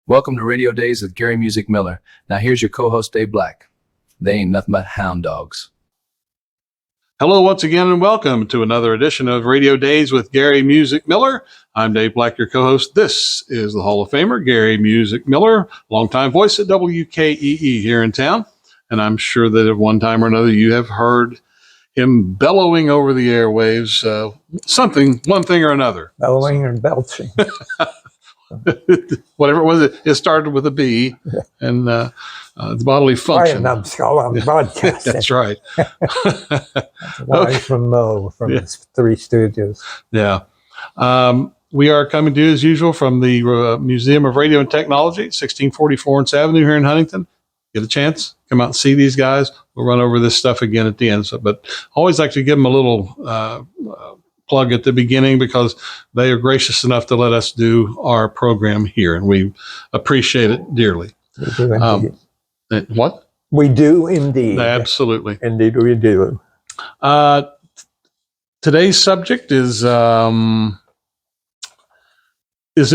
Welcome to Radio Days with Gary Music Miller. Now here's your co-host Dave Black. They ain't nothing but hound dogs. Hello once again and welcome to another edition of Radio Days with Gary Music Miller. I'm Dave Black, your co-host. This is the Hall of Famer, Gary Music Miller, longtime voice at WKEE here in town. And I'm sure that at one time or another you have heard him bellowing over the airwaves, one thing or another. Bellowing or belching. Whatever it was, it started with a B, and the bodily function. Right, numbskull on broadcasting. That's right. Wise from Mo from the Three Stooges. Yeah. We are coming to you as usual from the Museum of Radio and Technology, 1640 Florence Avenue here in Huntington. Get a chance, come out and see these guys. We'll run over this stuff again at the end. But I always like to give them a little plug at the beginning because they are gracious enough to let us do our program here, and we appreciate it dearly. We do indeed. What? We do indeed. Absolutely. Indeed we do. Today's subject is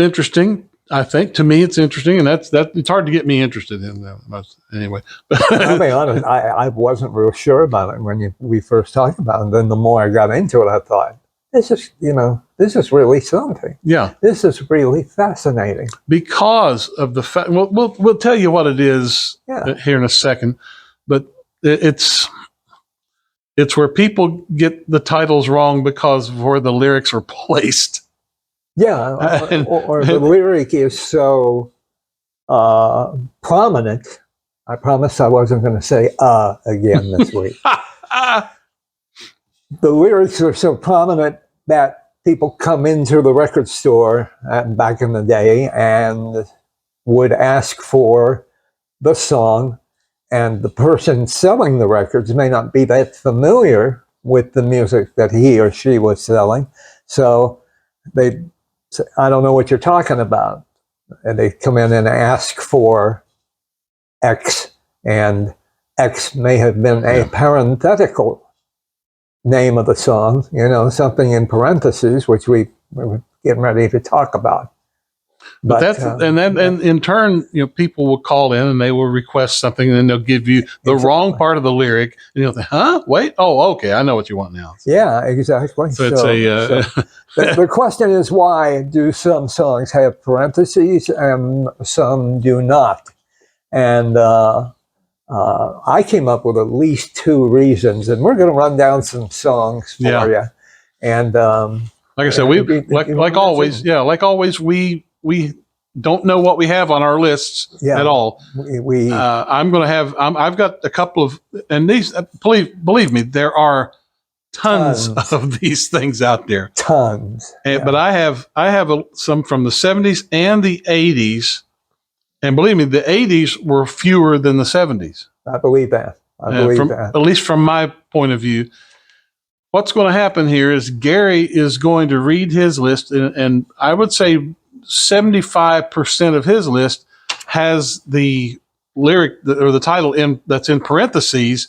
interesting. I think to me it's interesting, and that's it's hard to get me interested in that. Anyway. I'll be honest, I wasn't real sure about it when we first talked about it. And then the more I got into it, I thought, this is really something. Yeah. This is really fascinating. Because of the fact, we'll tell you what it is here in a second, but it's where people get the titles wrong because of where the lyrics are placed. Yeah, or the lyric is so prominent. I promised I wasn't going to say again this week. The lyrics are so prominent that people come into the record store back in the day and would ask for the song, and the person selling the records may not be that familiar with the music that he or she was selling. So they say, I don't know what you're talking about. And they come in and ask for X, and X may have been a parenthetical name of the song, something in parentheses, which we were getting ready to talk about. But and in turn, people will call in and they will request something, and then they'll give you the wrong part of the lyric, and you'll think, "Huh? Wait, oh, okay, I know what you want now." Yeah, exactly. So it's the question is, why do some songs have parentheses and some do not? And I came up with at least two reasons, and we're going to run down some songs for you. And like I said, like always, we don't know what we have on our lists at all. I've got a couple of, and these, believe me, there are tons of these things out there. Tons. But I have some from the 70s and the 80s. And believe me, the 80s were fewer than the 70s. I believe that. At least from my point of view. What's going to happen here is Gary is going to read his list, and I would say 75% of his list has the lyric or the title that's in parentheses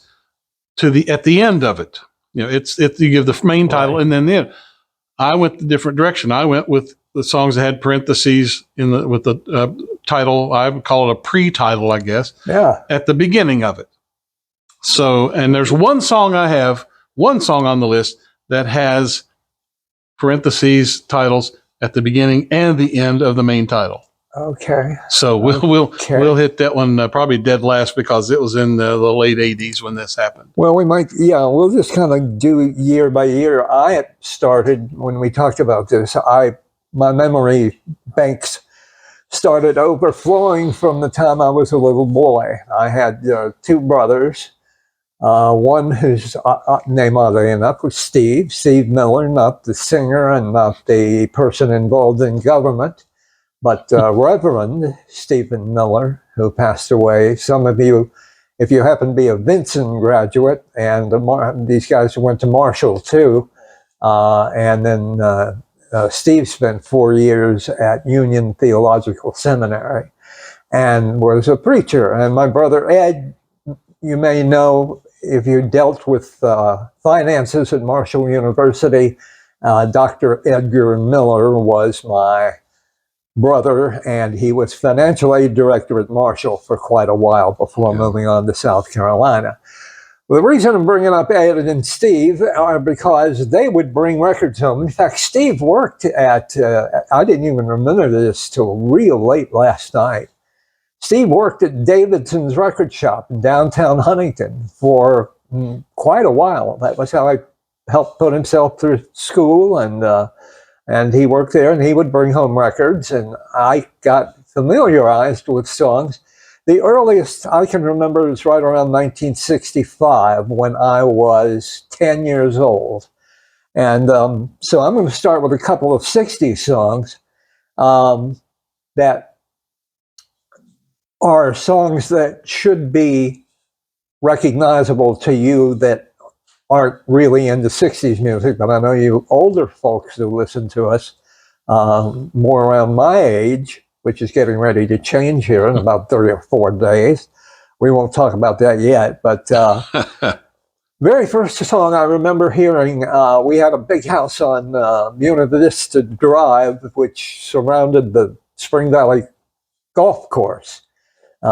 at the end of it. You give the main title and then the end. I went the different direction. I went with the songs that had parentheses with the title. I would call it a pre-title, I guess. Yeah. At the beginning of it. So, and there's one song on the list that has parentheses titles at the beginning and the end of the main title. Okay. So we'll hit that one probably dead last because it was in the late 80s when this happened. Well, we'll just kind of do year by year. I started, when we talked about this, my memory banks started overflowing from the time I was a little boy. I had two brothers. One whose name, oddly enough, was Steve Miller, not the singer and not the person involved in government, but Reverend Stephen Miller, who passed away. Some of you, if you happen to be a Vinson graduate, and these guys went to Marshall too, and then Steve spent 4 years at Union Theological Seminary and was a preacher. And my brother Ed, you may know, if you dealt with finances at Marshall University, Dr. Edgar Miller was my brother, and he was financial aid director at Marshall for quite a while before moving on to South Carolina. Well, the reason I'm bringing up Ed and Steve are because they would bring records home. In fact, Steve worked at, I didn't even remember this till real late last night. Steve worked at Davidson's record shop in downtown Huntington for quite a while. That was how I helped put himself through school, and he worked there, and he would bring home records, and I got familiarized with songs. The earliest I can remember is right around 1965 when I was 10 years old. And so I'm going to start with a couple of 60s songs that are songs that should be recognizable to you that aren't really into 60s music, but I know you older folks who listen to us more around my age, which is getting ready to change here in about 3 or 4 days. We won't talk about that yet, but very first song I remember hearing, we had a big house on Buena Vista Drive, which surrounded the Spring Valley Golf Course.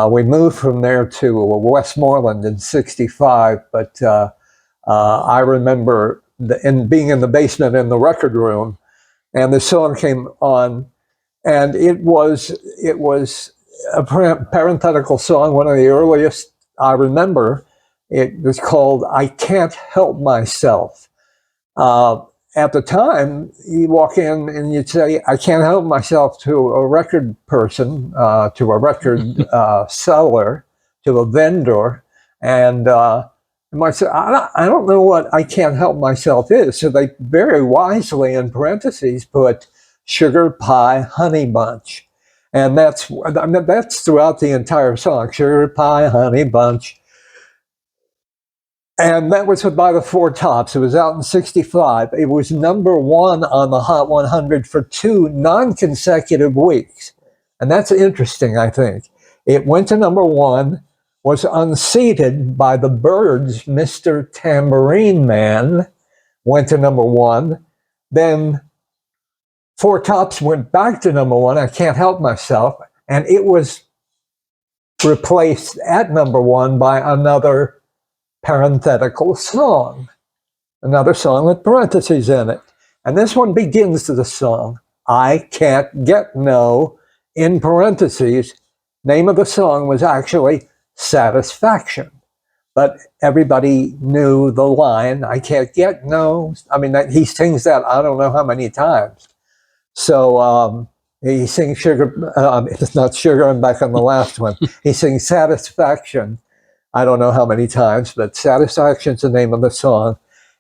We moved from there to Westmoreland in '65, but I remember being in the basement in the record room, and the song came on, and it was a parenthetical song, one of the earliest I remember. It was called "I Can't Help Myself." At the time, you walk in and you'd say, "I can't help myself," to a record person, to a record seller, to a vendor, and might say, I don't know what "I can't help myself" is. So they very wisely, in parentheses, put "sugar pie honey bunch." And that's throughout the entire song, "sugar pie honey bunch." And that was by the Four Tops. It was out in '65. It was number 1 on the Hot 100 for 2 non-consecutive weeks. And that's interesting, I think. It went to number 1, was unseated by the Byrds' "Mr. Tambourine Man," went to number 1. Then Four Tops went back to number 1, "I Can't Help Myself," and it was replaced at number 1 by another parenthetical song, another song with parentheses in it. And this one begins to the song, "I Can't Get No," in parentheses. Name of the song was actually "Satisfaction." But everybody knew the line, "I can't get no." I mean, he sings that I don't know how many times. So he sings sugar, it's not sugar, I'm back on the last one. He sings "Satisfaction." I don't know how many times, but "Satisfaction's the name of the song.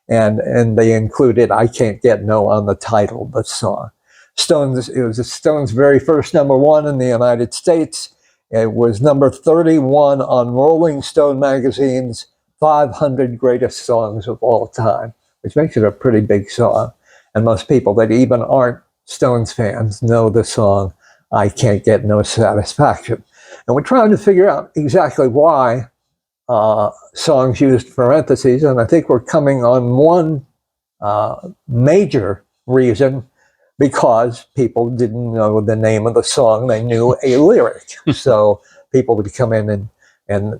And they included "I Can't Get No" on the title of the song. It was Stones' very first number 1 in the United States. It was number 31 on Rolling Stone magazine's 500 Greatest Songs of All Time, which makes it a pretty big song. And most people that even aren't Stones fans know the song "I Can't Get No Satisfaction." And we're trying to figure out exactly why songs used parentheses, and I think we're coming on one major reason, because people didn't know the name of the song. They knew a lyric. So people would come in and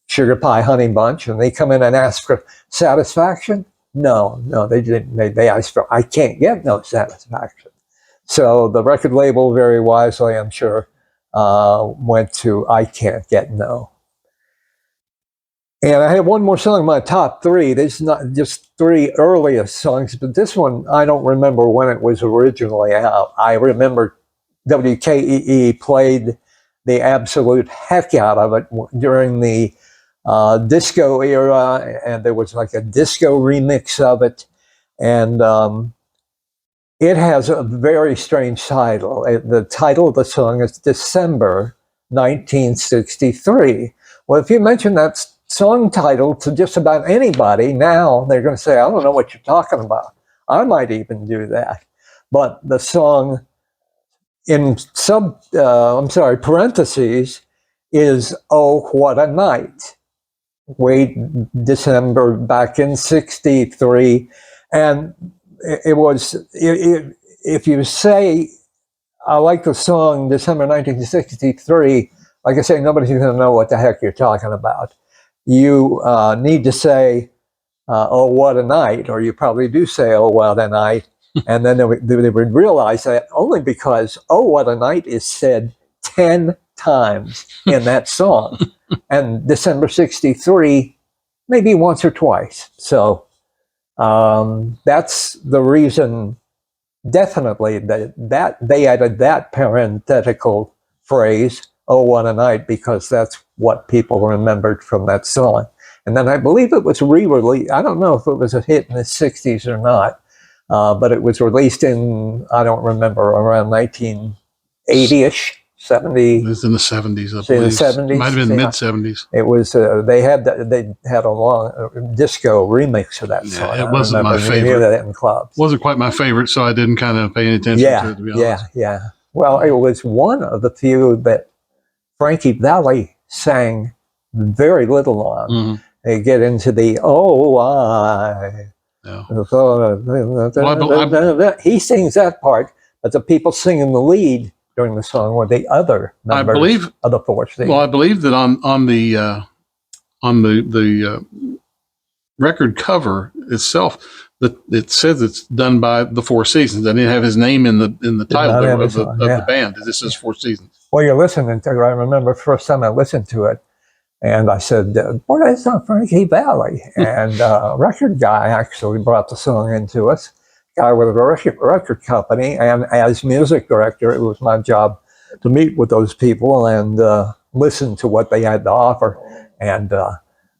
"Sugar Pie Honey Bunch," and they come in and ask for "Satisfaction." No, they didn't. They asked for "I Can't Get No Satisfaction." So the record label, very wisely, I'm sure, went to "I Can't Get No." And I have one more song in my top 3. This is not just 3 earliest songs, but this one, I don't remember when it was originally out. I remember WKEE played the absolute heck out of it during the disco era, and there was like a disco remix of it. And it has a very strange title. The title of the song is "December 1963. Well, if you mention that song title to just about anybody now, they're going to say, "I don't know what you're talking about." I might even do that. But the song in parentheses is "Oh, What a Night." Wait, December back in '63. And it was, if you say I like the song December 1963. Like I say, nobody's going to know what the heck you're talking about. You need to say, oh, what a night, or you probably do say, oh, what a night. And then they would realize that only because, oh, what a night is said 10 times in that song. And December 63, maybe once or twice. So that's the reason, definitely, that they added that parenthetical phrase, oh, what a night, because that's what people remembered from that song. And then I believe it was re-released. I don't know if it was a hit in the 60s or not, but it was released in, I don't remember, around 1980-ish. 70. It was in the 70s, I See, the believe. 70s? It might have been See, mid-70s. It was they had a long disco remix of that Yeah, song. it wasn't my You hear favorite. that in clubs. Wasn't quite my favorite, so I didn't kind of pay any attention to it, to be honest. Yeah. Well, it was one of the few that Frankie Valli sang very little on. Mm-hmm. They get into the Yeah. He sings that part, but the people singing the lead during the song were the other members of the Four Seasons. Well, I believe that on the record cover itself, that it says it's done by the Four Seasons. I didn't have his name in the title of the band. This is Four Seasons. Well, you're listening to it. I remember the first time I listened to it, and I said, boy, that's not Frankie Valli. And a record guy actually brought the song into us, guy with a record company. And as music director, it was my job to meet with those people and listen to what they had to offer. And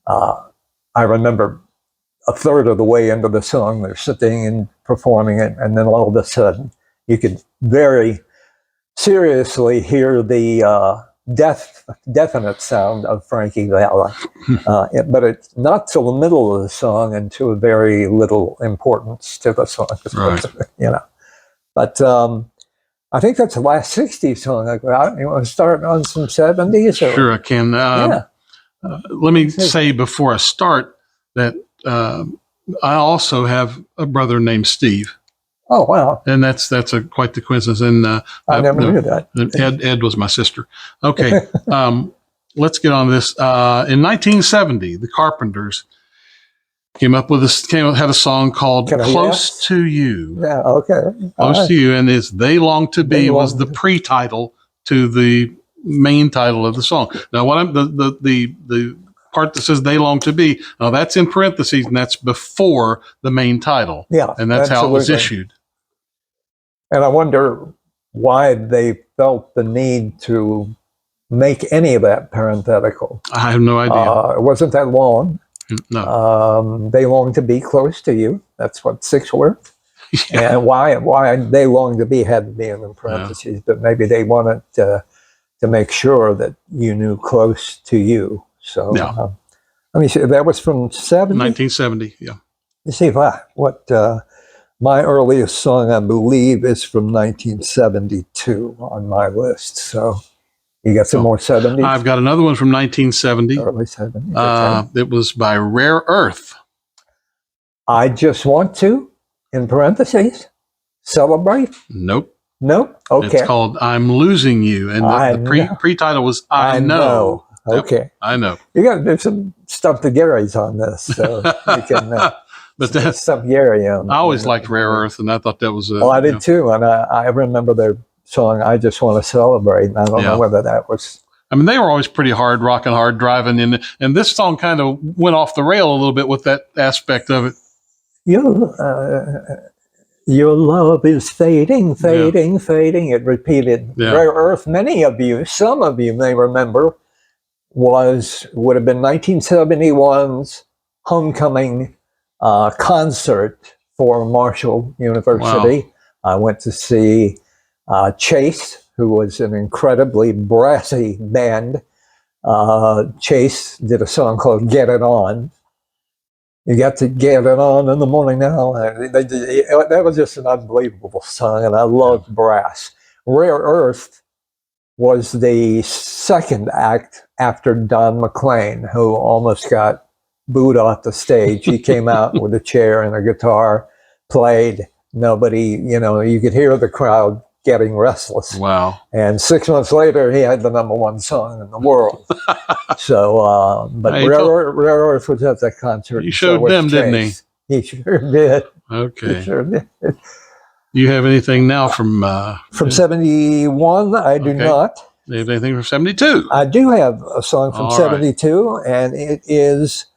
I remember a third of the way into the song, they're sitting and performing it, and then all of a sudden, you could very seriously hear the definite sound of Frankie Valli. But it's not till the middle of the song and to a very little importance to the song. Right. But I think that's the last 60s song I got. You want to start on some 70s? Sure, I can. Let me say before I start that I also have a brother named Steve. Oh, wow. And that's quite the coincidence. And I never knew that. Ed was my sister. Okay, let's get on this. In 1970, the Carpenters had a song called "Close to You." Yeah, okay. Close to You, and it's "They Long to Be" was the pre-title to the main title of the song. Now, the part that says "They Long to Be," now that's in parentheses, and that's before the main title. Yeah, and that's how it was issued. And I wonder why they felt the need to make any of that parenthetical. I have no idea. It wasn't that long. No. They long to be close to you. That's what 6 words. Yeah. And why they long to be had to be in the parentheses, yeah. But maybe they wanted to make sure that you knew close to you. So let me see. That was from 1970. Yeah. You see what my earliest song, I believe, is from 1972 on my list. So you got some more 70s? I've got another one from 1970. Early 70s. Okay. It was by Rare Earth. I Just Want to, in parentheses, Celebrate? Nope. Okay. It's called I'm Losing You. And the pre-title was I Know. Okay. I know. There's some stuff to Gary's on this, so you can but that's stuff Gary on. I always liked Rare Earth, and I thought that was I did too, and I remember their song I Just Want to Celebrate. I don't know whether that was... I mean, they were always pretty hard, rocking hard, driving in, and this song kind of went off the rail a little bit with that aspect of it. Your love is fading. It repeated. Yeah. Rare Earth, some of you may remember, would have been 1971's homecoming concert for Marshall University. Wow. I went to see Chase, who was an incredibly brassy band. Chase did a song called Get It On. You got to get it on in the morning now. That was just an unbelievable song, and I loved brass. Rare Earth was the second act after Don McLean, who almost got booed off the stage. He came out with a chair and a guitar, played. Nobody, you could hear the crowd Getting Restless. Wow. And 6 months later, he had the #1 song in the world. So, but Hey, Rare Earth was at that concert. He showed so was them, didn't he? Chase. He sure did. He Okay. sure did. You have anything now from From 71, I do Okay. not. you have anything from 72? I do have a song from All right. 72, and it is,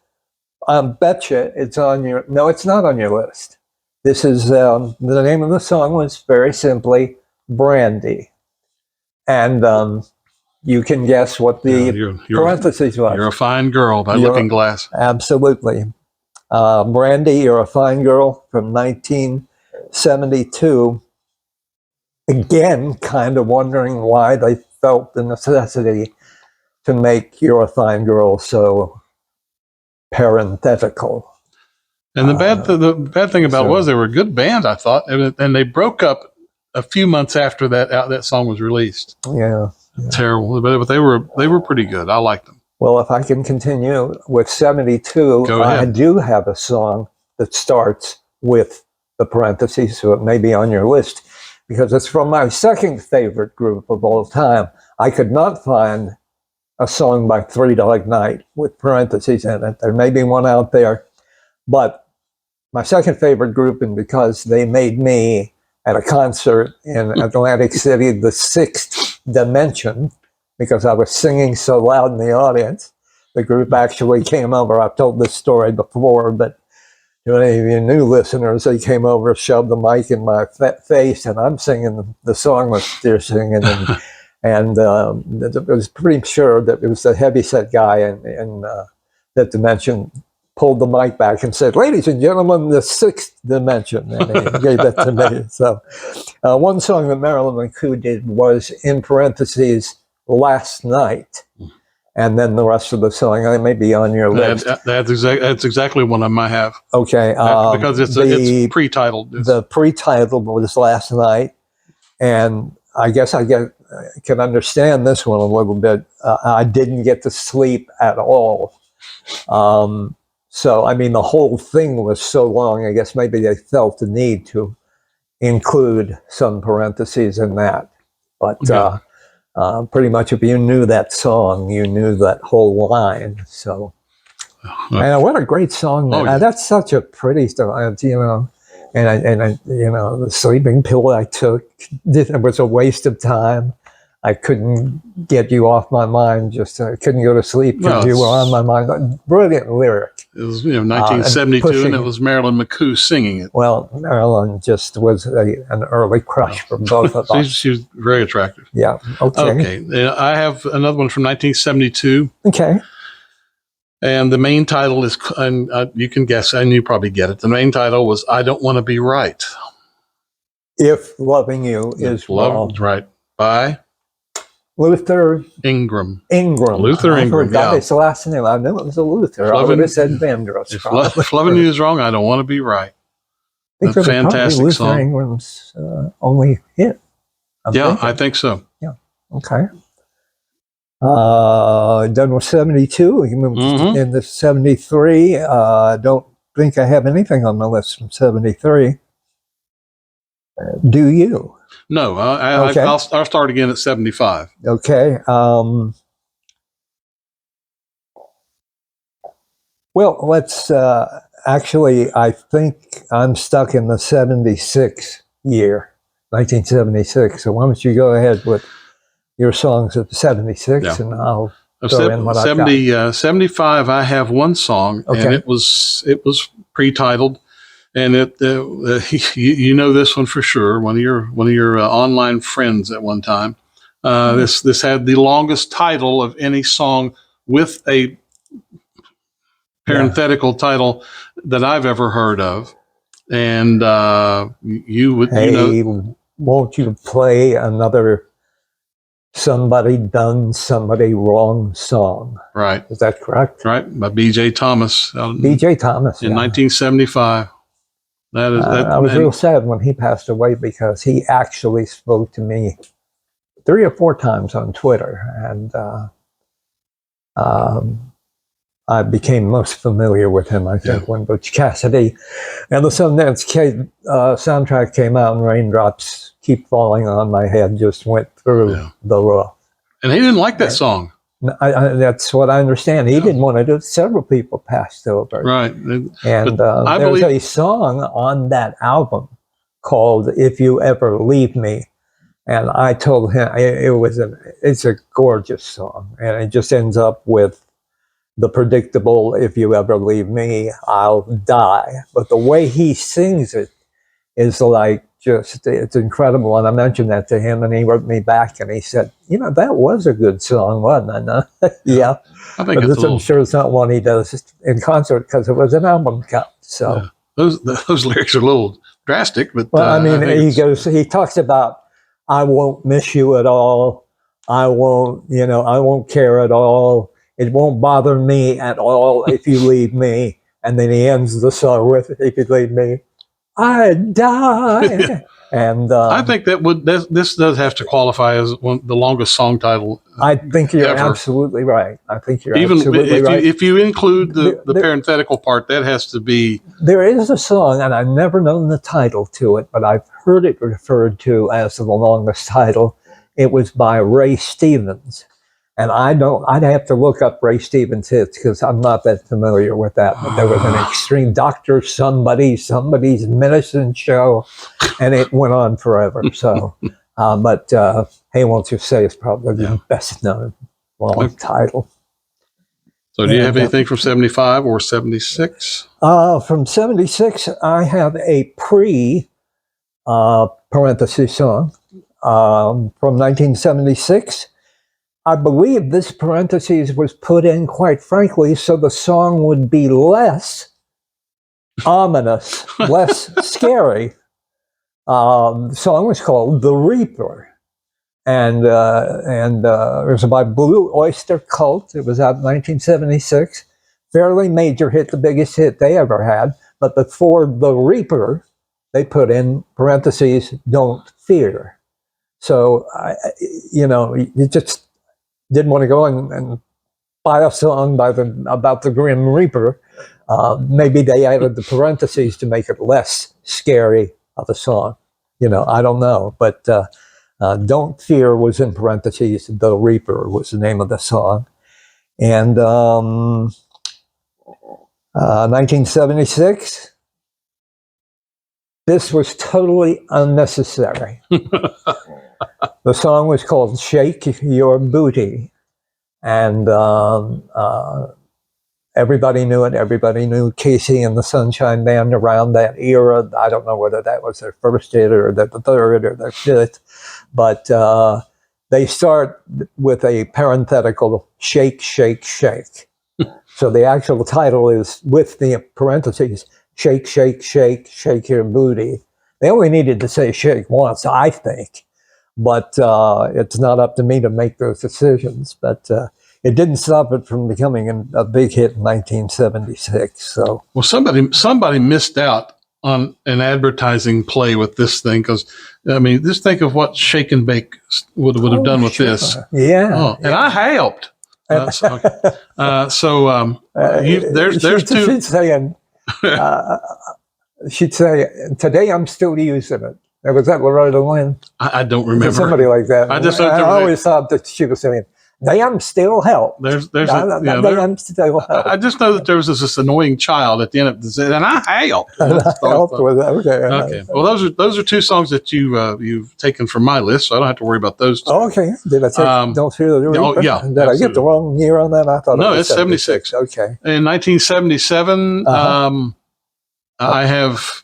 I betcha it's on your, no, it's not on your list. This is, the name of the song was very simply Brandy. And you can guess what the parentheses was. You're a fine girl by Looking Glass. Absolutely. Brandy, You're a Fine Girl from 1972. Again, kind of wondering why they felt the necessity to make You're a Fine Girl so parenthetical. And the bad thing about it was they were a good band, I thought, and they broke up a few months after that song was released. Yeah. Terrible, but they were pretty good. I liked them. Well, if I can continue with 72, Go ahead. I do have a song that starts with the parentheses, so it may be on your list, because it's from my second favorite group of all time. I could not find a song by Three Dog Night with parentheses in it. There may be one out there, but my second favorite group, and because they made me at a concert in Atlantic City, the Sixth Dimension, because I was singing so loud in the audience. The group actually came over. I've told this story before, but to any of you new listeners, they came over, shoved the mic in my face, and I'm singing the song that they're singing. And it was pretty sure that it was the heavyset guy in that Dimension pulled the mic back and said, "Ladies and gentlemen, the Sixth Dimension," and he gave that to me. So one song that Marilyn McCoo did was in parentheses, Last Night, and then the rest of the song, I may be on your list. That's exactly one I might have. Okay. Because it's pre-titled. The pre-titled was Last Night, and I guess I can understand this one a little bit. I didn't get to sleep at all. So, I mean, the whole thing was so long, I guess maybe they felt the need to include some parentheses in that. But pretty much if you knew that song, you knew that whole line. So, and what a great song. That's such a pretty song, you know. And I, you know, the sleeping pill I took, it was a waste of time. I couldn't get you off my mind. I couldn't go to sleep because you were on my mind. Brilliant lyric. It was 1972, and it was Marilyn McCoo singing it. Well, Marilyn just was an early crush for both of us. She was very attractive. Yeah. Okay. I have another one from 1972. Okay. And the main title is, and you can guess, and you probably get it. The main title was "I Don't Want to Be Right." If loving you is wrong. Right. By Luther Ingram. Luther Ingram. I forgot his last name. I knew it was a Luther. I would have said Vandross. If loving you is wrong, I don't want to be right. A fantastic Luther song. Ingram's only hit. I think so. Yeah. Okay. Done with 72. We moved into 73. Don't think I have anything on my list from 73. Do you? No, Okay. I'll start again at 75. Okay. Well, let's actually, I think I'm stuck in the 76 year, 1976. So why don't you go ahead with your songs of 76 and I'll throw in what I've got. 75, I have one song, and it was pre-titled. And you know this one for sure. One of your online friends at one time. This had the longest title of any song with a parenthetical title that I've ever heard of. And you would, won't you play another Somebody Done Somebody Wrong song? Right. Is that correct? Right. By B.J. Thomas. B.J. Thomas. In 1975. I was real sad when he passed away because he actually spoke to me 3 or 4 times on Twitter, and I became most familiar with him, I think, when Butch Cassidy and the Sundance Kid soundtrack came out, and Raindrops Keep Falling on My Head just went through the roof. And he didn't like that song. That's what I understand. He didn't want to do it. Several people passed over. Right. And there's a song on that album called If You Ever Leave Me. And I told him it's a gorgeous song. And it just ends up with the predictable, if you ever leave me, I'll die. But the way he sings it is like it's incredible. And I mentioned that to him, and he wrote me back and he said, that was a good song, wasn't it? Yeah. I think I'm sure it's not one he does in concert because it was an album cut. So those lyrics are a little drastic, but he talks about, I won't miss you at all. I won't care at all. It won't bother me at all if you leave me. And then he ends the song with, if you leave me, I die. And I think this does have to qualify as the longest song title. I think you're absolutely right. If you include the parenthetical part, that has to be. There is a song, and I've never known the title to it, but I've heard it referred to as the longest title. It was by Ray Stevens. And I'd have to look up Ray Stevens' hits because I'm not that familiar with that. But there was an extreme Dr. Somebody's medicine show, and it went on forever. So, but Hey, Won't You Say is probably the best known long title. So do you have anything from 75 or 76? From 76, I have a parenthesis song from 1976. I believe this parentheses was put in, quite frankly, so the song would be less ominous, less scary. The song was called The Reaper. And it was by Blue Oyster Cult. It was out in 1976. Fairly major hit, the biggest hit they ever had. But before The Reaper, they put in parentheses, Don't Fear. So, you just didn't want to go and buy a song about the Grim Reaper. Maybe they added the parentheses to make it less scary of a song. I don't know. But Don't Fear was in parentheses. The Reaper was the name of the song. And 1976, this was totally unnecessary. The song was called Shake Your Booty. And everybody knew it. Everybody knew Casey and the Sunshine Band around that era. I don't know whether that was their first hit or the third or their fifth. But they start with a parenthetical, shake, shake, shake. So the actual title is with the parentheses, shake, shake, shake, shake your booty. They only needed to say shake once, I think. But it's not up to me to make those decisions. But it didn't stop it from becoming a big hit in 1976. So, well, somebody missed out on an advertising play with this thing because, just think of what Shake and Bake would have done with this. Yeah. Oh, and I helped. There's two. She'd say, today I'm still using it. Was that Loretta Lynn? I don't remember. Somebody like that. I always thought that she was saying, damn still help. Damn still help. I just know that there was this annoying child at the end of this, and I helped. Helped with it. Okay. Well, those are two songs that you've taken from my list, so I don't have to worry about those two. Oh, okay. Did I take Don't Fear the Reaper? Oh, yeah. Did I get the wrong year on that? I thought no, it was it's 76. Okay. In 1977, I have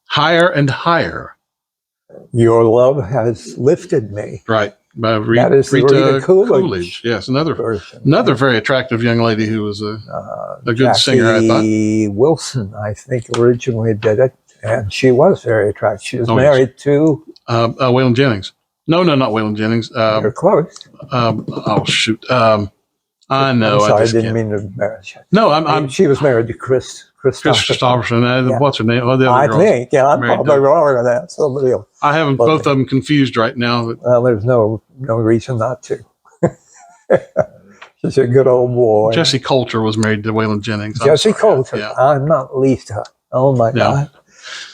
Higher and Higher. Your Love Has Lifted Me. Right. By that is Rita Coolidge. Yes, another very attractive young lady who was a good Jackie singer, I thought. Wilson, I think, originally did it, and she was very attractive. She was married to Waylon Jennings. No, not Waylon Jennings. You're close. Oh shoot! I know. I'm sorry, I didn't mean to embarrass you. No, She was married to Chris Christopherson. What's her name? Oh, I think. Yeah, I'm probably wrong with that. Somebody else. I have both of them confused right now. Well, there's no reason not to. Such a good old boy. Jesse Coulter was married to Waylon Jennings. Jesse Coulter. Yeah. I'm not Lisa. Oh my God.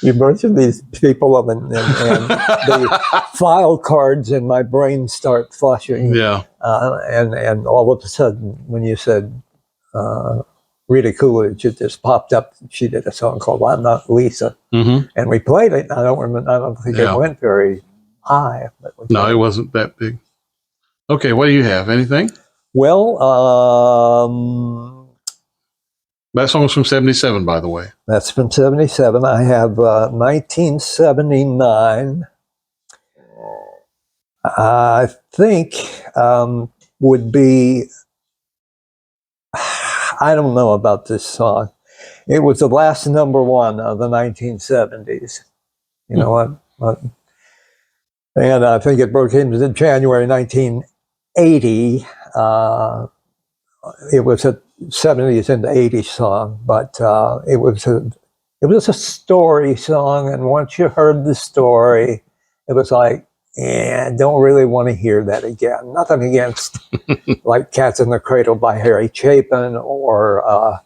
You mentioned these people and the file cards in my brain start flushing. Yeah. And all of a sudden, when you said Rita Coolidge, it just popped up. She did a song called "I'm Not Lisa," and we played it. I don't remember. I don't think it went very high. But no, it wasn't that big. Okay, what do you have? Anything? Well, that song was from '77, by the way. That's from '77. I have 1979. I think would be. I don't know about this song. It was the last number one of the 1970s. You know what? And I think it broke into January 1980. It was a 70s and 80s song, but it was a story song. And once you heard the story, it was like, yeah, I don't really want to hear that again. Nothing against like Cats in the Cradle by Harry Chapin or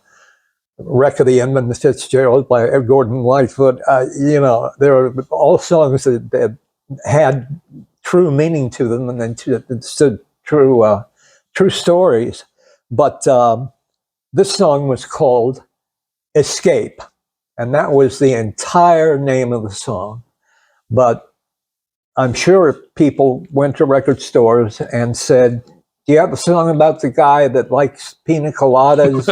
Wreck of the Edmund Fitzgerald by Gordon Lightfoot. You know, there are all songs that had true meaning to them and then true stories. But this song was called Escape, and that was the entire name of the song. But I'm sure people went to record stores and said, do you have a song about the guy that likes pina coladas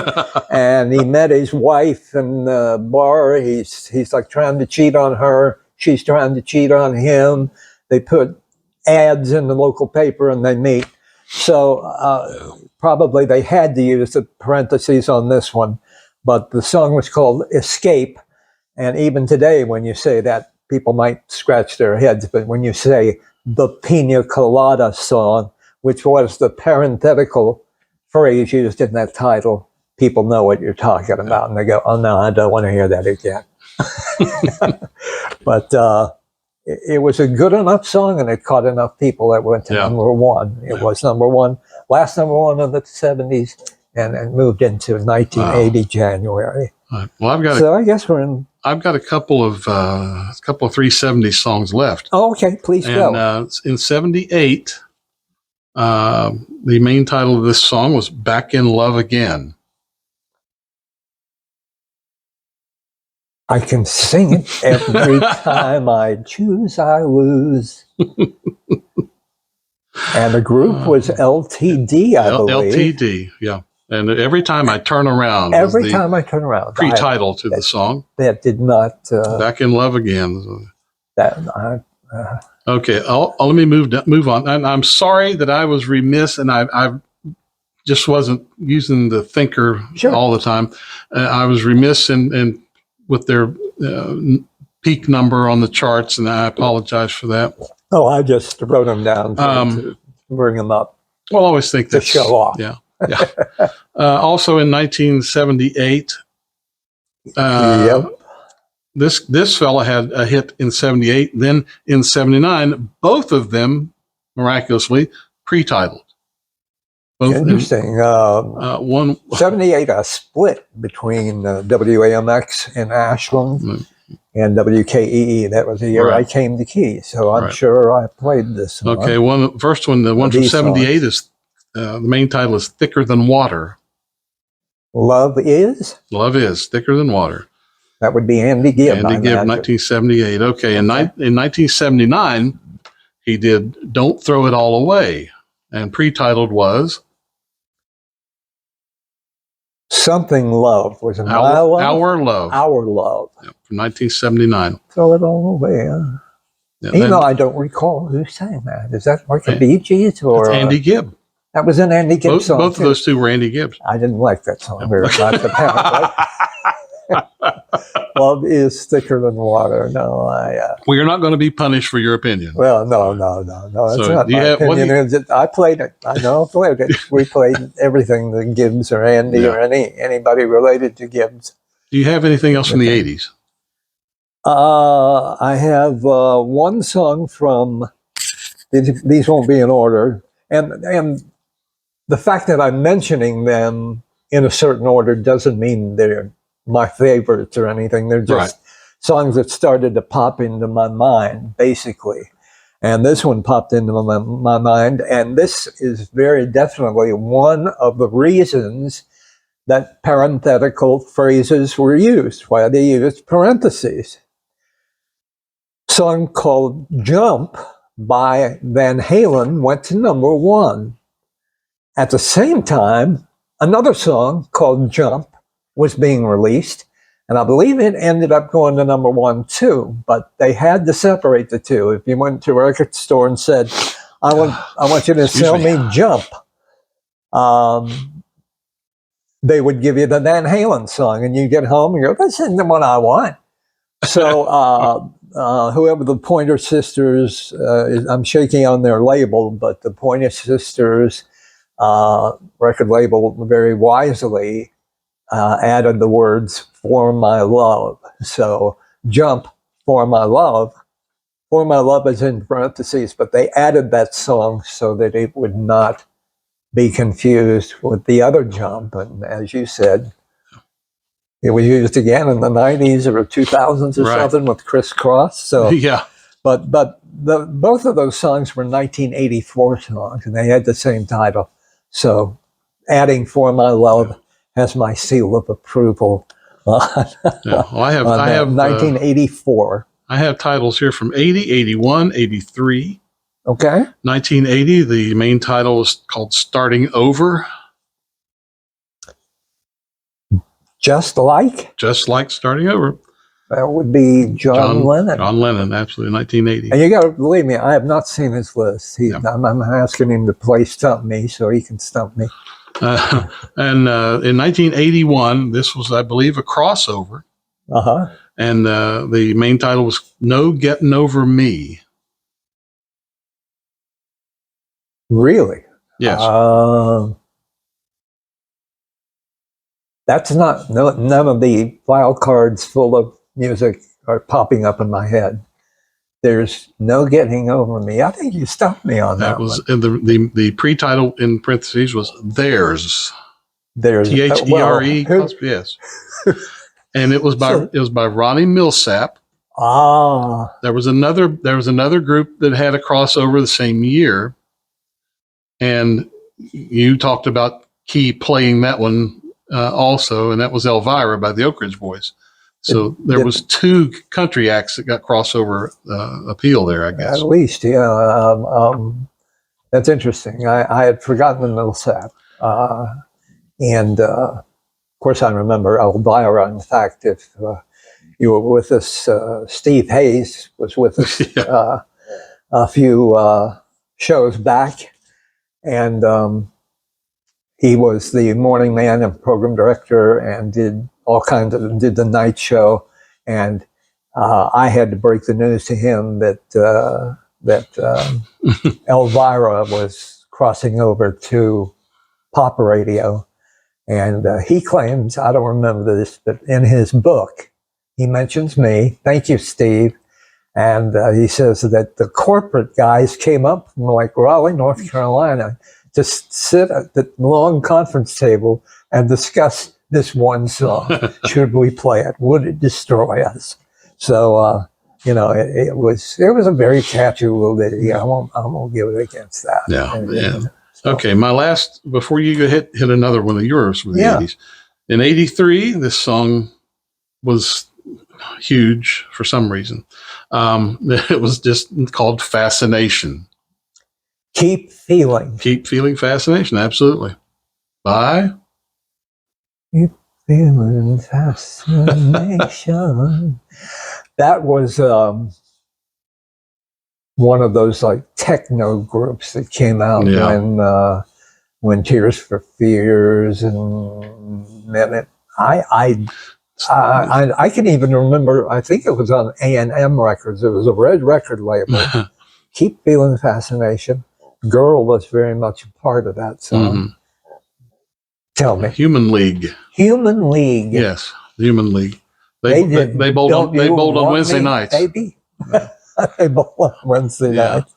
and he met his wife in the bar? He's like trying to cheat on her. She's trying to cheat on him. They put ads in the local paper and they meet. So probably they had to use the parentheses on this one. But the song was called Escape. And even today, when you say that, people might scratch their heads. But when you say the Pina Colada song, which was the parenthetical phrase used in that title, people know what you're talking about. And they go, oh, no, I don't want to hear that again. But it was a good enough song, and it caught enough people that went to number one. It was number one, last number one of the 70s, and moved into 1980 January. Right. Well, so I guess we're in. I've got a couple of 370 songs left. Oh, okay, please go. And in '78, the main title of this song was "Back in Love Again." I can sing it every time I choose, I lose. And the group was LTD, I believe. LTD, yeah. And every time I turn around. Pre-title to the song. That did not. Back in Love Again. Okay, let me move on. And I'm sorry that I was remiss, and I just wasn't using the thinker all the time. I was remiss in with their peak number on the charts, and I apologize for that. Oh, I just wrote them down to bring them up. Well, I always think to show off. Yeah. Also in 1978, this fella had a hit in '78. Then in '79, both of them miraculously pre-titled. Both interesting. One '78, a split between WAMX in Ashland and WKEE. That was the year I came to Key, so I'm sure I played this one. Okay, first one, the one from '78 is the main title is "Thicker Than Water." Love is thicker than water. That would be Andy Gibb. 1978. Okay, in 1979, he did "Don't Throw It All Away," and pre-titled was Something Love. Was it Our Love? Our Love. Yep, from 1979. Throw it all away. Huh? Yeah, I don't recall who sang that. Is that like the Bee Gees or Andy Gibb? That was an Andy Gibb song. Both of those two were Andy Gibbs. I didn't like that song very much, apparently. Love is thicker than water. No, well, you're not going to be punished for your opinion. Well, no. That's not my opinion. I played it. I know I played it. We played everything, the Gibbs or Andy or anybody related to Gibbs. Do you have anything else from the 80s? I have one song from, these won't be in order, and the fact that I'm mentioning them in a certain order doesn't mean they're my favorites or anything. They're just songs that started to pop into my mind, basically. And this one popped into my mind. And this is very definitely one of the reasons that parenthetical phrases were used, why they used parentheses. Song called Jump by Van Halen went to number 1. At the same time, another song called Jump was being released, and I believe it ended up going to number 1 too, but they had to separate the two. If you went to a record store and said, I want you to sell me Jump, they would give you the Van Halen song, and you get home and you go, this isn't the one I want. So whoever the Pointer Sisters, I'm shaking on their label, but the Pointer Sisters record label very wisely added the words "for my love." So Jump, for my love is in parentheses, but they added that song so that it would not be confused with the other Jump. And as you said, it was used again in the 90s or 2000s or something with Criss Cross. So yeah. But both of those songs were 1984 songs, and they had the same title. So adding "For My Love" has my seal of approval. Well, I have 1984. I have titles here from 80, 81, 83. Okay. 1980, the main title was called Starting Over. Just like Starting Over. That would be John Lennon. John Lennon, absolutely, 1980. And you got to believe me, I have not seen his list. I'm asking him to play Stump Me so he can stump me. And in 1981, this was, I believe, a crossover. Uh-huh. And the main title was No Getting Over Me. Really? Yes. That's not, none of the file cards full of music are popping up in my head. There's No Getting Over Me. I think you stumped me on that. That was the pre-title in parentheses was Theirs. There's T-H-E-R-E. Yes. And it was by Ronnie Millsap. There was another group that had a crossover the same year, and you talked about Key playing that one also, and that was Elvira by the Oak Ridge Boys. So there was two country acts that got crossover appeal there, I guess. At least, yeah. That's interesting. I had forgotten the Millsap. And of course, I remember Elvira. In fact, if you were with us, Steve Hayes was with us a few shows back. And he was the morning man and program director and did the night show. And I had to break the news to him that Elvira was crossing over to pop radio. And he claims, I don't remember this, but in his book, he mentions me. Thank you, Steve. And he says that the corporate guys came up from like Raleigh, North Carolina, to sit at the long conference table and discuss this one song. Should we play it? Would it destroy us? So, it was a very catchy little ditty. I won't give it against that. Yeah. So. Okay, my last, before you hit another one of yours from the 80s. In 83, this song was huge for some reason. It was just called Fascination. Keep Feeling Fascination, absolutely. By? Keep Feeling Fascination. That was one of those like techno groups that came out when Tears for Fears and Minute. I can even remember. I think it was on A&M Records. It was a red record label. Keep Feeling Fascination. Girl was very much a part of that song. Mm-hmm. Tell me. Human League. Yes, Human League. They bowled on Wednesday nights. Baby. They bowled on Wednesday nights.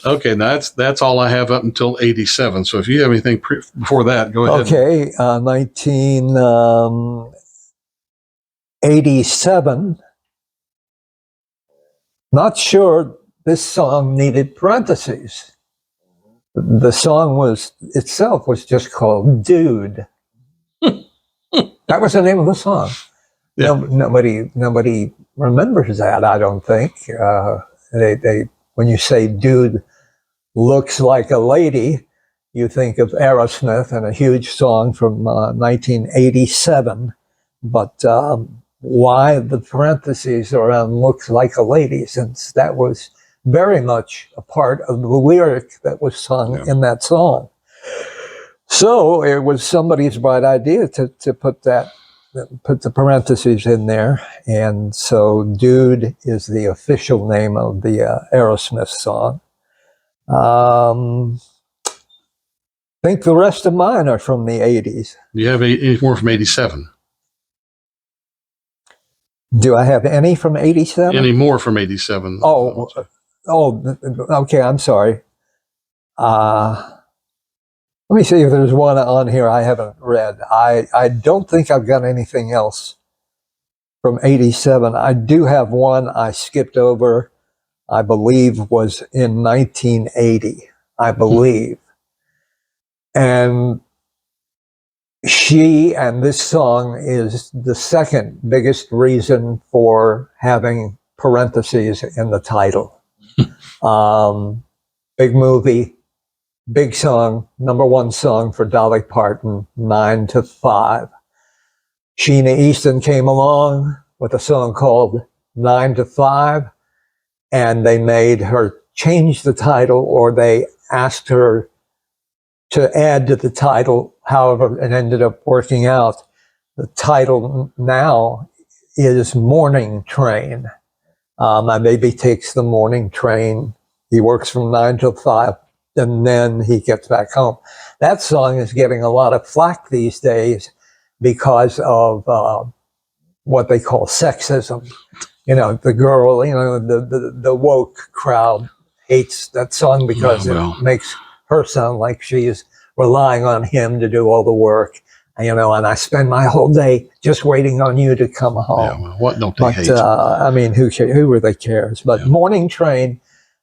Okay, that's all I have up until 87. So if you have anything before that, go ahead. Okay, 1987. Not sure this song needed parentheses. The song itself was just called Dude. That was the name of the song. Yeah. Nobody remembers that, I don't think. They when you say dude looks like a lady, you think of Aerosmith and a huge song from 1987. But why the parentheses around looks like a lady, since that was very much a part of the lyric that was sung in that song. So it was somebody's bright idea to put the parentheses in there. And so Dude is the official name of the Aerosmith song. I think the rest of mine are from the 80s. Do you have any more from 87? Do I have any from 87? Any more from 87? Oh, okay, I'm sorry. Let me see if there's one on here I haven't read. I don't think I've got anything else from 87. I do have one I skipped over, I believe was in 1980, I believe. And this song is the second biggest reason for having parentheses in the title. Big movie, big song, #1 song for Dolly Parton, 9 to 5. Sheena Easton came along with a song called 9 to 5, and they made her change the title, or they asked her to add to the title. However, it ended up working out. The title now is Morning Train. My baby takes the morning train. He works from 9 till 5, and then he gets back home. That song is getting a lot of flack these days because of what they call sexism. You know, the girl, you know, the woke crowd hates that song because it makes her sound like she is relying on him to do all the work. You know, and I spend my whole day just waiting on you to come home. Yeah, well, what don't they hate? I mean, who really cares? But Morning Train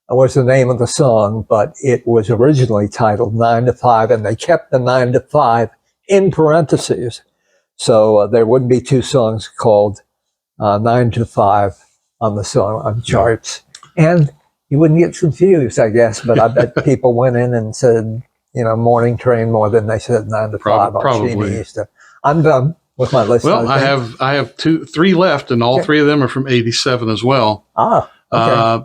was the name of the song, but it was originally titled 9 to 5, and they kept the 9 to 5 in parentheses. So there wouldn't be two songs called 9 to 5 on the song charts. And you wouldn't get confused, I guess, but I bet people went in and said, you know, Morning Train more than they said 9 to 5 on probably. I'm done with my list. Well, I have three left, and all three of them are from 87 as well. Okay.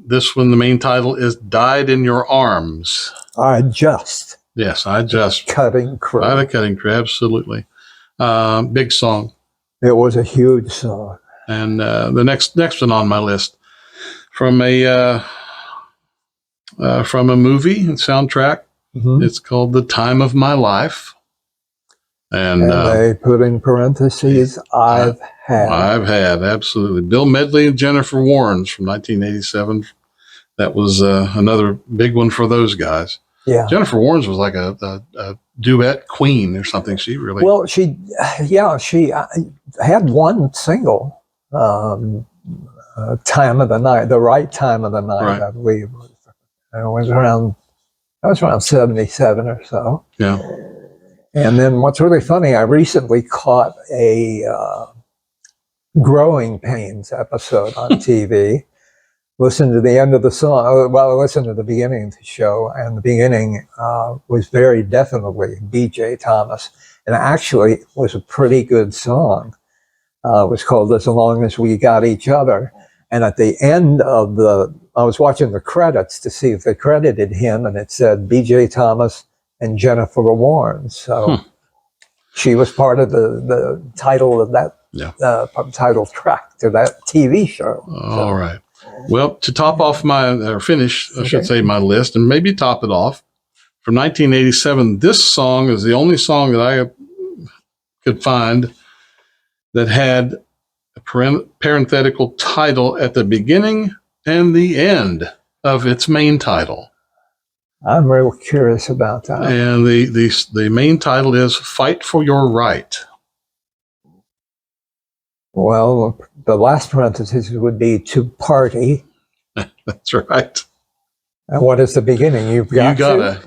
This one, the main title is Died in Your Arms. Yes, Cutting Crew. By the Cutting Crew, absolutely. Big song. It was a huge song. And the next one on my list from a movie and soundtrack. Mm-hmm. It's called The Time of My Life. And they put in parentheses, I've had, absolutely. Bill Medley and Jennifer Warnes from 1987. That was another big one for those guys. Yeah. Jennifer Warnes was like a duet queen or something. She really... Well, she had one single, Time of the Night, The Right Time of the Night, right. I believe. It was around 77 or so. Yeah. And then what's really funny, I recently caught a Growing Pains episode on TV. Listened to the end of the song. Well, I listened to the beginning of the show, and the beginning was very definitely B.J. Thomas. And actually, it was a pretty good song. It was called As Long as We Got Each Other. And at the end of I was watching the credits to see if they credited him, and it said B.J. Thomas and Jennifer Warnes. So she was part of the title of that title track to that TV show. All right. Well, to top off finish, I should say, my list, and maybe top it off, from 1987, this song is the only song that I could find that had a parenthetical title at the beginning and the end of its main title. I'm real curious about that. And the main title is Fight for Your Right. Well, the last parenthesis would be to party. That's right. And what is the beginning? You gotta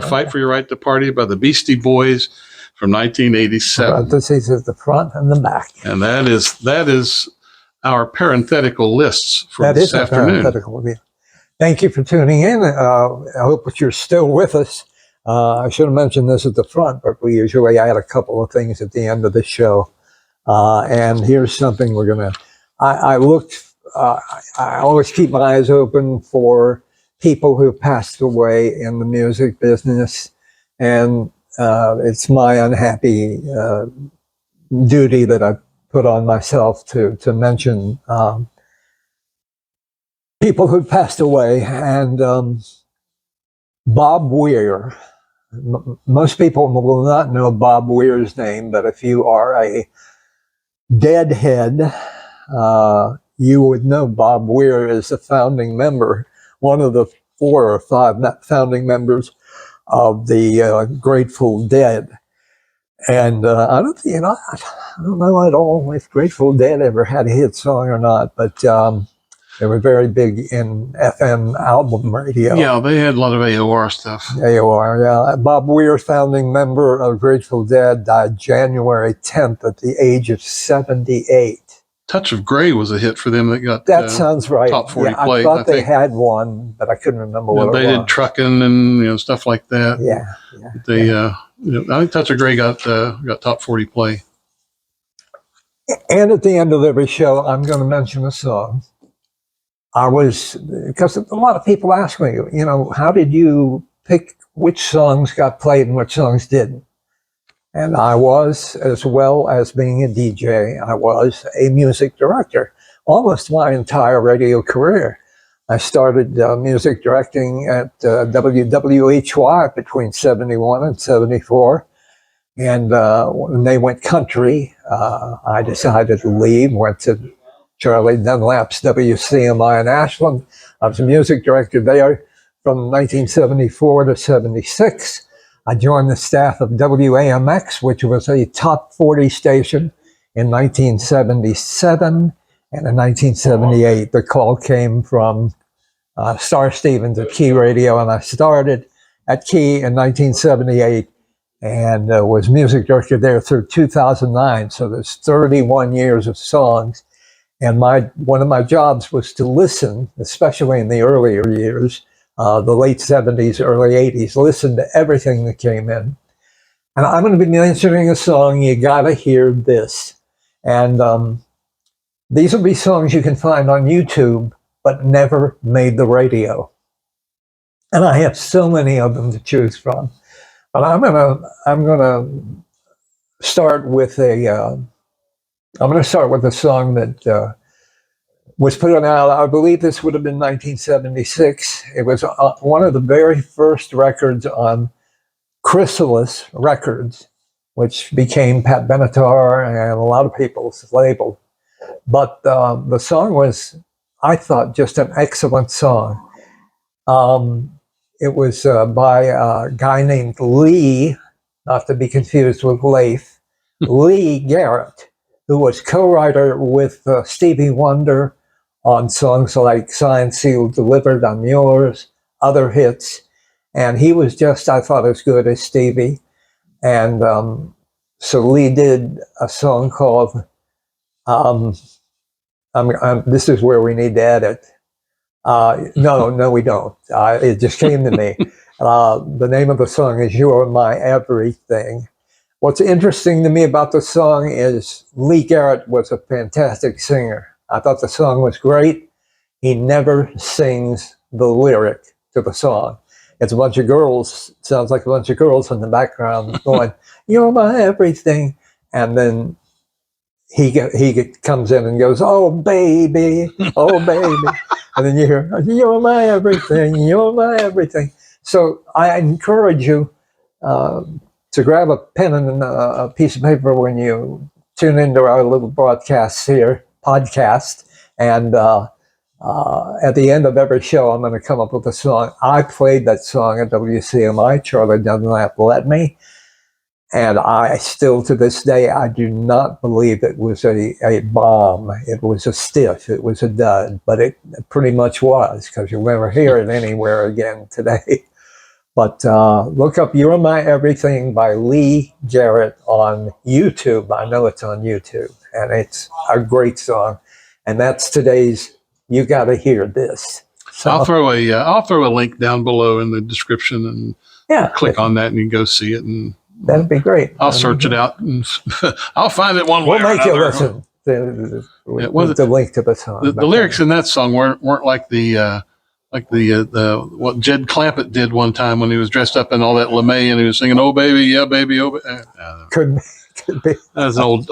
Fight for Your Right to Party by the Beastie Boys from 1987. Parentheses at the front and the back. And that is our parenthetical lists for this afternoon. Thank you for tuning in. I hope that you're still with us. I should have mentioned this at the front, but we usually add a couple of things at the end of the show. And here's something we're going to, I always keep my eyes open for people who passed away in the music business. And it's my unhappy duty that I put on myself to mention people who passed away. And Bob Weir, most people will not know Bob Weir's name, but if you are a deadhead, you would know Bob Weir is a founding member, one of the 4 or 5 founding members of the Grateful Dead. And I don't know at all if Grateful Dead ever had a hit song or not, but they were very big in FM album radio. Yeah, they had a lot of AOR stuff. AOR, yeah. Bob Weir, founding member of Grateful Dead, died January 10th at the age of 78. Touch of Grey was a hit for them that got sounds right. top 40 play. I thought they had one, but I couldn't remember what it was. They did Truckin' and stuff like that. Yeah. I think Touch of Grey got top 40 play. And at the end of every show, I'm going to mention a song. Because a lot of people ask me, how did you pick which songs got played and which songs didn't? And I was, as well as being a DJ, I was a music director almost my entire radio career. I started music directing at WWHY between 71 and 74. And when they went country, I decided to leave, went to Charlie Dunlap's WCMI in Ashland. I was a music director there from 1974 to 76. I joined the staff of WAMX, which was a top 40 station in 1977. And in 1978, the call came from Star Stevens at Key Radio, and I started at Key in 1978 and was music director there through 2009. So there's 31 years of songs. And one of my jobs was to listen, especially in the earlier years, the late 70s, early 80s, listen to everything that came in. And I'm going to be mentioning a song, You Gotta Hear This. And these will be songs you can find on YouTube, but never made the radio. And I have so many of them to choose from. But I'm gonna start with a song that was put out, I believe this would have been 1976. It was one of the very first records on Chrysalis Records, which became Pat Benatar and a lot of people's label. But the song was, I thought, just an excellent song. It was by a guy named Lee, not to be confused with Leif, Lee Garrett, who was co-writer with Stevie Wonder on songs like Signed, Sealed, Delivered, I'm Yours, other hits. And he was just, I thought, as good as Stevie. And so Lee did a song called, this is where we need to edit. No, we don't. It just came to me. The name of the song is You're My Everything. What's interesting to me about the song is Lee Garrett was a fantastic singer. I thought the song was great. He never sings the lyric to the song. It's a bunch of girls, sounds like a bunch of girls in the background going, You're my everything. And then he comes in and goes, oh, baby, oh, baby. And then you hear, You're my everything, you're my everything. So I encourage you to grab a pen and a piece of paper when you tune into our little podcast here, and At the end of every show, I'm going to come up with a song. I played that song at WCMI. Charlie Dunlap let me. And I still, to this day, I do not believe it was a bomb. It was a stiff. It was a dud. But it pretty much was, because you'll never hear it anywhere again today. But look up You're My Everything by Lee Jarrett on YouTube. I know it's on YouTube. And it's a great song. And that's today's You Gotta Hear This. So, I'll throw a link down below in the description, and click on that and you can go see it. And that'd be great. I'll search it out and I'll find it one way or another. We'll make you listen. With the link to the song. The lyrics in that song weren't like the what Jed Clampett did one time when he was dressed up in all that LeMay and he was singing, "Oh baby, yeah baby, oh." Could be. That was an old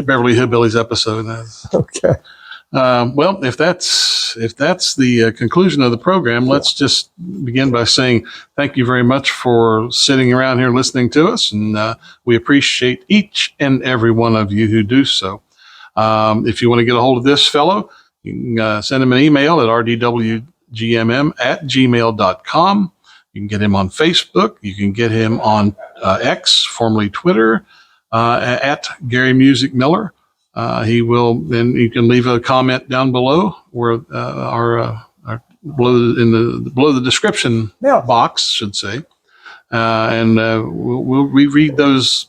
Beverly Hillbillies episode. Okay. Well, if that's the conclusion of the program, let's just begin by saying thank you very much for sitting around here listening to us, and we appreciate each and every one of you who do so. If you want to get a hold of this fellow, you can send him an email at rdwgmm@gmail.com. You can get him on Facebook. You can get him on X, formerly Twitter, at Gary Music Miller. He will, and you can leave a comment down below where below the description box should say, and we'll reread those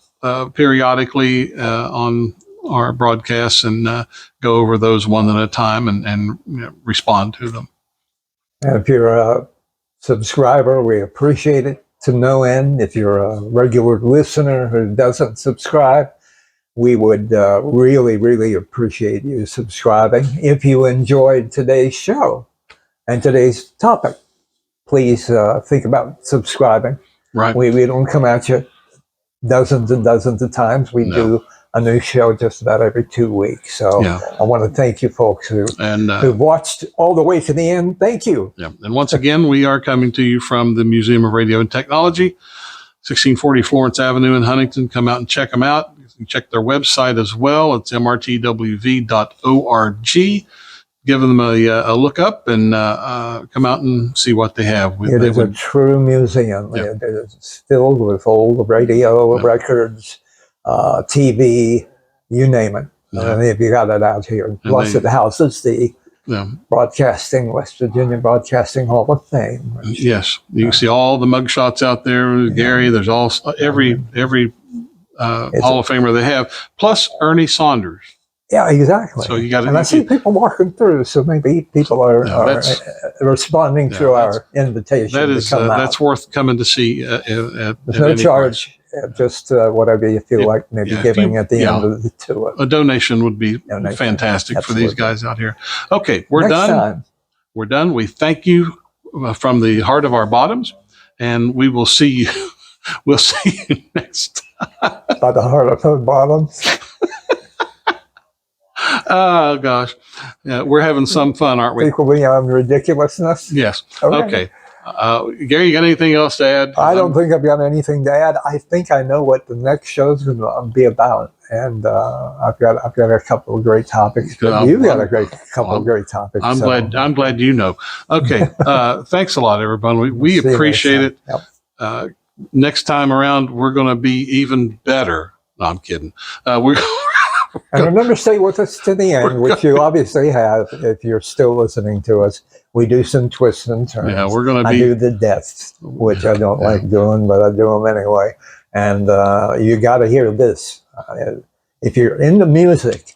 periodically on our broadcasts and go over those one at a time and respond to them. And if you're a subscriber, we appreciate it to no end. If you're a regular listener who doesn't subscribe, we would really, really appreciate you subscribing. If you enjoyed today's show and today's topic, please think about subscribing. Right. We don't come at you dozens and dozens of times. We do a new show just about every 2 weeks. So I want to thank you folks who've watched all the way to the end. Thank you. Yeah. And once again, we are coming to you from the Museum of Radio and Technology, 1640 Florence Avenue in Huntington. Come out and check them out. You can check their website as well. It's mrtwv.org. Give them a look up and come out and see what they have. It is a true museum. Yeah. It is filled with old radio, records, TV, you name it. And if you got it out here. Plus it houses the Broadcasting, West Virginia Broadcasting Hall of Fame. Yes. You can see all the mugshots out there, Gary. There's all every Hall of Famer they have, plus Ernie Saunders. Yeah, exactly. So you got and I see people walking through, so maybe people are responding to our invitation. That is to come that's worth coming to see. There's no charge. Just whatever you feel like maybe giving at the end of the tour. A donation would be fantastic for these guys out here. Okay, we're done. We're done. We thank you from the heart of our bottoms, and we will see you. We'll see you next time. By the heart of our bottoms. Oh gosh, we're having some fun, aren't we? Equal beyond ridiculousness. Yes. Okay. Gary, you got anything else to add? I don't think I've got anything to add. I think I know what the next show's going to be about, and I've got a couple of great topics. But you've got a couple of great topics. I'm glad you know. Okay, thanks a lot, everyone. We appreciate it. Yep. Next time around, we're going to be even better. No, I'm kidding. And remember, stay with us to the end, which you obviously have if you're still listening to us. We do some twists and turns. Yeah, we're going to I do the deaths, which I don't like doing, but I do them anyway. And you got to hear this. If you're into music,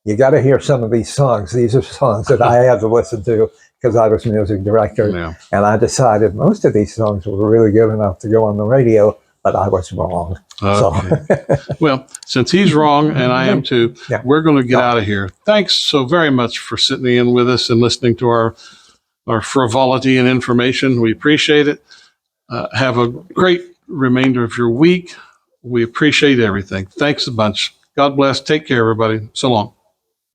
you got to hear some of these songs. These are songs that I had to listen to because I was music director. Yeah. And I decided most of these songs were really good enough to go on the radio, but I was wrong. Okay. Well, since he's wrong and I am too, we're going to get out of here. Thanks so very much for sitting in with us and listening to our frivolity and information. We appreciate it. Have a great remainder of your week. We appreciate everything. Thanks a bunch. God bless. Take care, everybody. So long.